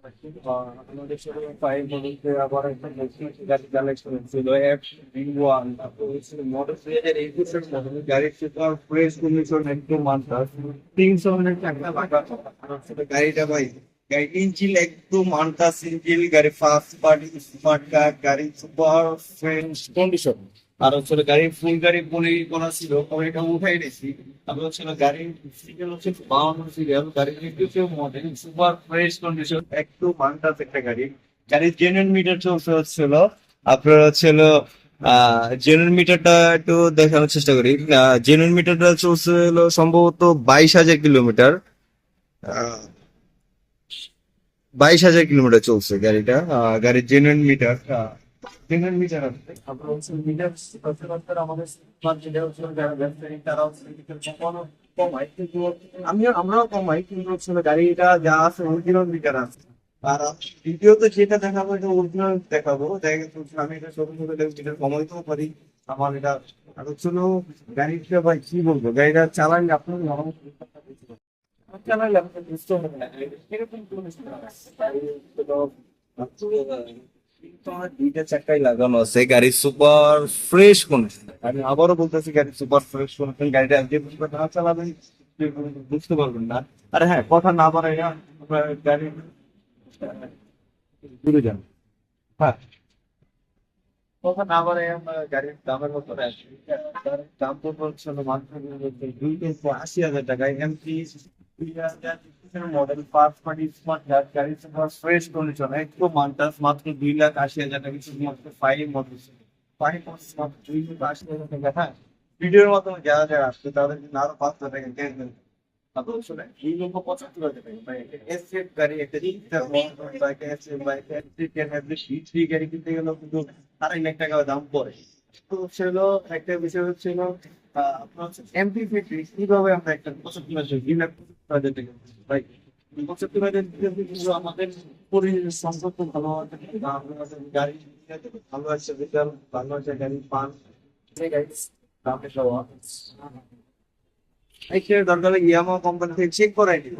আমাদের সাথে ফাইভ মডেলতে আবার একটা গাড়ি কালেকশন ছিল F1, তারপর হচ্ছে মডেল 2021 মডেল গাড়ির সুপার ফ্রেশ কন্ডিশন একদম মানতাস 300 মিনিট একটা লাগা গাড়িটা ভাই গাড়ি ইঞ্জিন একদম মানতাস ইঞ্জিন গাড়ি ফার্স্ট পার্টি স্মার্ট কার গাড়ি সুপার ফ্রেশ কন্ডিশন আর হচ্ছে গাড়ি ফুল গাড়ি পলি করা ছিল পরে এটা উঠাই নিয়েছি তারপর হচ্ছে গাড়ির সিরিয়াল হচ্ছে 52 সিরিয়াল গাড়ির review model super fresh condition একটু মানটাস একটা গাড়ি গাড়ির জেনুইন মিটার চলছে হচ্ছিল আপনার হচ্ছিল জেনুইন মিটারটা একটু দেখানোর চেষ্টা করি জেনুইন মিটারটা চলছে হলো সম্ভবত 22,000 কিলোমিটার 22,000 কিলোমিটার চলছে গাড়িটা গাড়ির জেনুইন মিটার জেনুইন মিটার আছে আপনার হচ্ছে মিটার সচরাচর আমাদের স্মার্ট মিটার হচ্ছে যারা ব্যবসায়ী তারা হচ্ছে মিটার কখনো কমায় কিন্তু আমরাও কমাই কিন্তু হচ্ছে গাড়িটা যা আছে অরিজিনাল মিটার আছে আর ভিডিওতে যেটা দেখাবো এটা অরিজিনাল দেখাবো দেখা যাচ্ছে আমি এটা ছোট ছোট মিটার কমাইতেও পারি আমার এটা আর হচ্ছে গাড়িটা ভাই কি বলবো গাড়িটা চালালে আপনার চালালে আপনার বুঝতে হবে না এরকম কোনো তোমার দুইটা চাকাই লাগানো আছে গাড়ি সুপার ফ্রেশ কন্ডিশন আমি আবারও বলতেছি গাড়ি সুপার ফ্রেশ কন্ডিশন গাড়িটা যে না চালাবেন বুঝতে পারবেন না আরে হ্যাঁ কথা না বাড়াই না গাড়ি দূরে যান হ্যাঁ কথা না বাড়াই আমরা গাড়ির দামের ব্যাপারে আসি দাম তো হচ্ছে মাত্র 2,80,000 টাকা MP 2000 model first party smart গাড়ি সুপার ফ্রেশ কন্ডিশন একটু মান্টাস মাত্র 2,80,000 টাকা শুধুমাত্র ফাইভ মডেল ফাইভ মাত্র 2,80,000 টাকা হ্যাঁ ভিডিওর মাধ্যমে যারা যারা আসছে তাদের জন্য আরো 5,000 টাকা ক্যাশ আপনার শুনে 2,75,000 টাকা ভাই এসএফ গাড়ি একটা বাইক এসএফ বাইক থ্রি গাড়ি কিনতে গেলেও কিন্তু 2,50,000 টাকা দাম পড়ে তো ছিল একটা বিষয় হচ্ছিল আপনার হচ্ছে এমপি ফিফটি কিভাবে আমরা একটা 75,000 টাকা ভাই 75,000 কিন্তু আমাদের পরিবেশ সম্পর্ক ভালো আছে আমাদের গাড়ি ভালো আছে বিশাল ভালো আছে গাড়ি পান গাড়ি দামে সব এই দরকার ইয়ামা কোম্পানি থেকে চেক করাই নিব